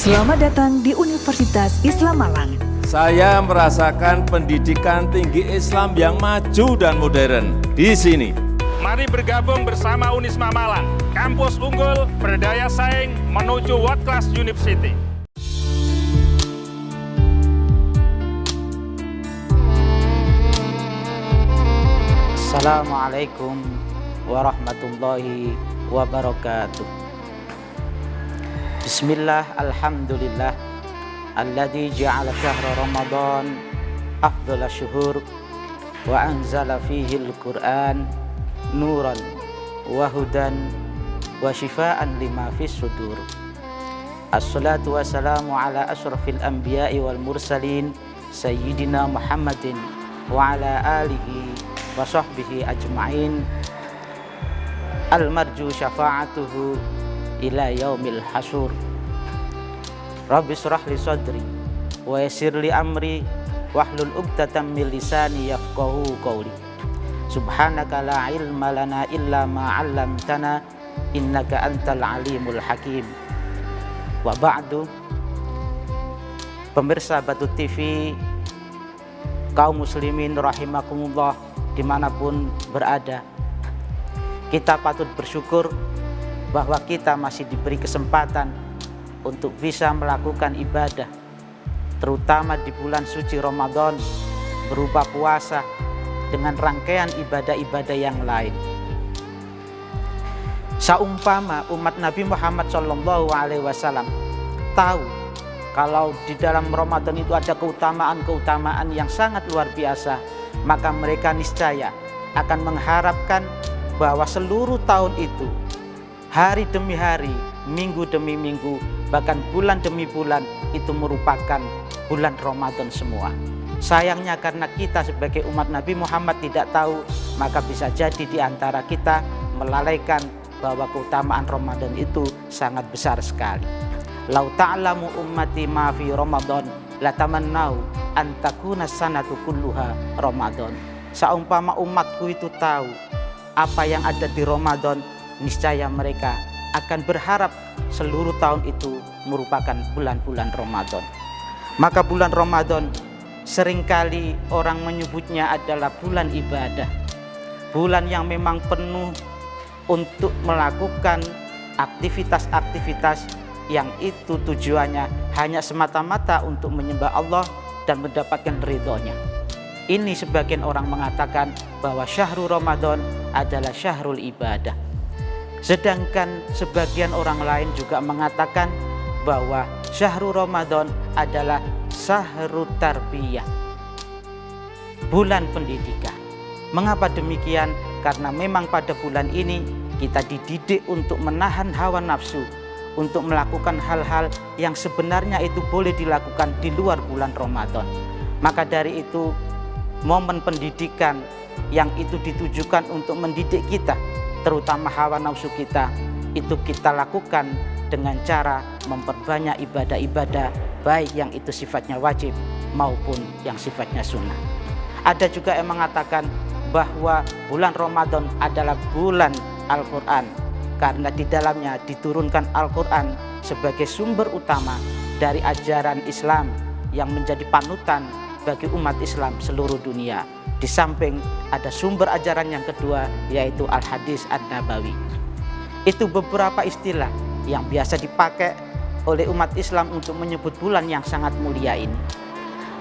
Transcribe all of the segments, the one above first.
Selamat datang di Universitas Islam Malang. Saya merasakan pendidikan tinggi Islam yang maju dan modern di sini. Mari bergabung bersama Unisma Malang, kampus unggul berdaya saing menuju world class university. Assalamualaikum warahmatullahi wabarakatuh. Bismillah, alhamdulillah, alladzi ja'ala syahra Ramadan afdhala syuhur wa anzala fihi al-Qur'an nuran wa hudan wa shifaan lima fis sudur. Assalatu wassalamu ala asyrafil anbiya'i wal mursalin sayyidina Muhammadin wa ala alihi wa sahbihi ajma'in al-marju syafa'atuhu ila yaumil hasyur. Rabbi shrah li sadri wa yassir li amri wahlul 'uqdatam min lisani yafqahu qawli. Subhanaka la ilma lana illa ma 'allamtana innaka antal alimul hakim. Wa ba'du. Pemirsa Batu TV, kaum muslimin rahimakumullah dimanapun berada, kita patut bersyukur bahwa kita masih diberi kesempatan untuk bisa melakukan ibadah, terutama di bulan suci Ramadan, berupa puasa dengan rangkaian ibadah-ibadah yang lain. Saumpama umat Nabi Muhammad SAW tahu kalau di dalam Ramadan itu ada keutamaan-keutamaan yang sangat luar biasa, maka mereka niscaya akan mengharapkan bahwa seluruh tahun itu, hari demi hari, minggu demi minggu, bahkan bulan demi bulan, itu merupakan bulan Ramadan semua. Sayangnya karena kita sebagai umat Nabi Muhammad tidak tahu, maka bisa jadi di antara kita melalaikan bahwa keutamaan Ramadan itu sangat besar sekali. Lau ta'lamu ummati ma fi Ramadan latamannau an takuna sanatu kulluha Ramadan. Saumpama umatku itu tahu apa yang ada di Ramadan, niscaya mereka akan berharap seluruh tahun itu merupakan bulan-bulan Ramadan. Maka bulan Ramadan seringkali orang menyebutnya adalah bulan ibadah, bulan yang memang penuh untuk melakukan aktivitas-aktivitas yang itu tujuannya hanya semata-mata untuk menyembah Allah dan mendapatkan ridhonya. Ini sebagian orang mengatakan bahwa syahrul Ramadan adalah syahrul ibadah. Sedangkan sebagian orang lain juga mengatakan bahwa syahrul Ramadan adalah syahrul tarbiyah, bulan pendidikan. Mengapa demikian? Karena memang pada bulan ini kita dididik untuk menahan hawa nafsu, untuk melakukan hal-hal yang sebenarnya itu boleh dilakukan di luar bulan Ramadan. Maka dari itu, momen pendidikan yang itu ditujukan untuk mendidik kita, terutama hawa nafsu kita, itu kita lakukan dengan cara memperbanyak ibadah-ibadah, baik yang itu sifatnya wajib maupun yang sifatnya sunnah. Ada juga yang mengatakan bahwa bulan Ramadan adalah bulan Al-Quran, karena di dalamnya diturunkan Al-Quran sebagai sumber utama dari ajaran Islam yang menjadi panutan bagi umat Islam seluruh dunia. Di samping ada sumber ajaran yang kedua, yaitu Al-Hadis An-Nabawi. Itu beberapa istilah yang biasa dipakai oleh umat Islam untuk menyebut bulan yang sangat mulia ini.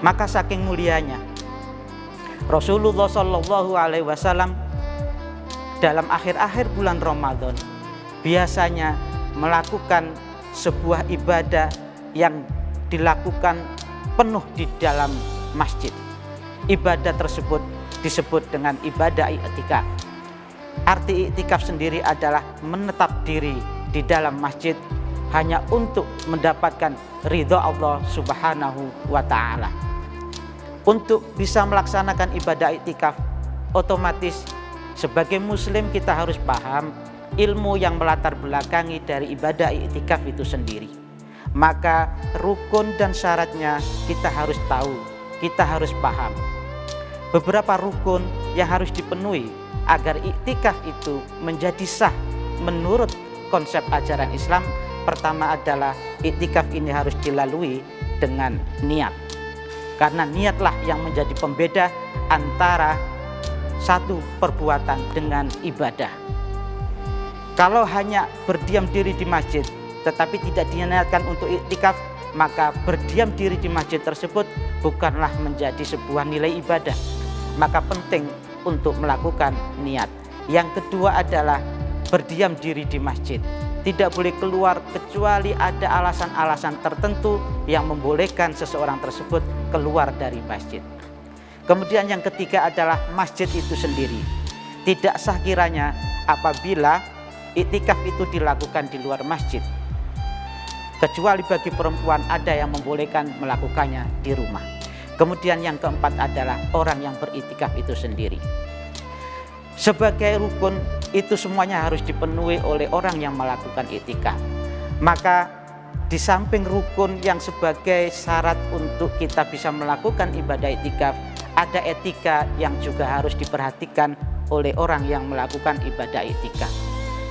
Maka saking mulianya, Rasulullah SAW dalam akhir-akhir bulan Ramadan biasanya melakukan sebuah ibadah yang dilakukan penuh di dalam masjid. Ibadah tersebut disebut dengan ibadah i'tikaf. Arti i'tikaf sendiri adalah menetap diri di dalam masjid hanya untuk mendapatkan ridho Allah Subhanahu wa ta'ala. Untuk bisa melaksanakan ibadah i'tikaf, otomatis sebagai muslim kita harus paham ilmu yang melatar belakangi dari ibadah i'tikaf itu sendiri. Maka rukun dan syaratnya kita harus tahu, kita harus paham. Beberapa rukun yang harus dipenuhi agar i'tikaf itu menjadi sah menurut konsep ajaran Islam Pertama adalah iktikaf ini harus dilalui dengan niat. Karena niatlah yang menjadi pembeda antara satu perbuatan dengan ibadah. Kalau hanya berdiam diri di masjid tetapi tidak diniatkan untuk iktikaf, maka berdiam diri di masjid tersebut bukanlah menjadi sebuah nilai ibadah. Maka penting untuk melakukan niat. Yang kedua adalah berdiam diri di masjid. Tidak boleh keluar kecuali ada alasan-alasan tertentu yang membolehkan seseorang tersebut keluar dari masjid. Kemudian yang ketiga adalah masjid itu sendiri. Tidak sah kiranya apabila iktikaf itu dilakukan di luar masjid. Kecuali bagi perempuan ada yang membolehkan melakukannya di rumah. Kemudian yang keempat adalah orang yang beriktikaf itu sendiri. Sebagai rukun itu semuanya harus dipenuhi oleh orang yang melakukan iktikaf. Maka di samping rukun yang sebagai syarat untuk kita bisa melakukan ibadah iktikaf, ada etika yang juga harus diperhatikan oleh orang yang melakukan ibadah iktikaf.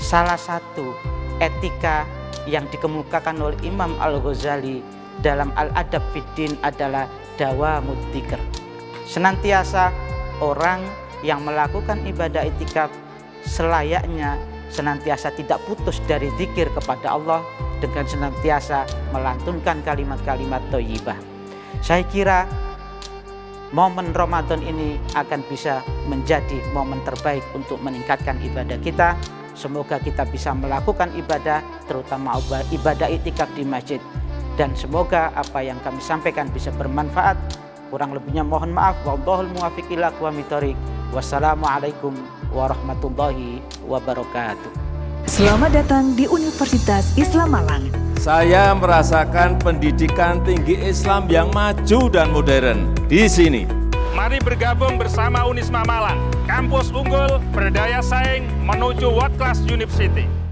Salah satu etika yang dikemukakan oleh Imam Al-Ghazali dalam Al-Adab Fiddin adalah dawamud dzikr. Senantiasa orang yang melakukan ibadah iktikaf selayaknya senantiasa tidak putus dari zikir kepada Allah dengan senantiasa melantunkan kalimat-kalimat thayyibah. Saya kira momen Ramadan ini akan bisa menjadi momen terbaik untuk meningkatkan ibadah kita. Semoga kita bisa melakukan ibadah, terutama ibadah iktikaf di masjid. Dan semoga apa yang kami sampaikan bisa bermanfaat. Kurang lebihnya mohon maaf. Wallahul muwaffiq ila aqwamit thoriq. Wassalamualaikum warahmatullahi wabarakatuh. Selamat datang di Universitas Islam Malang. Saya merasakan pendidikan tinggi Islam yang maju dan modern di sini. Mari bergabung bersama Unisma Malang, kampus unggul, berdaya saing, menuju world class university.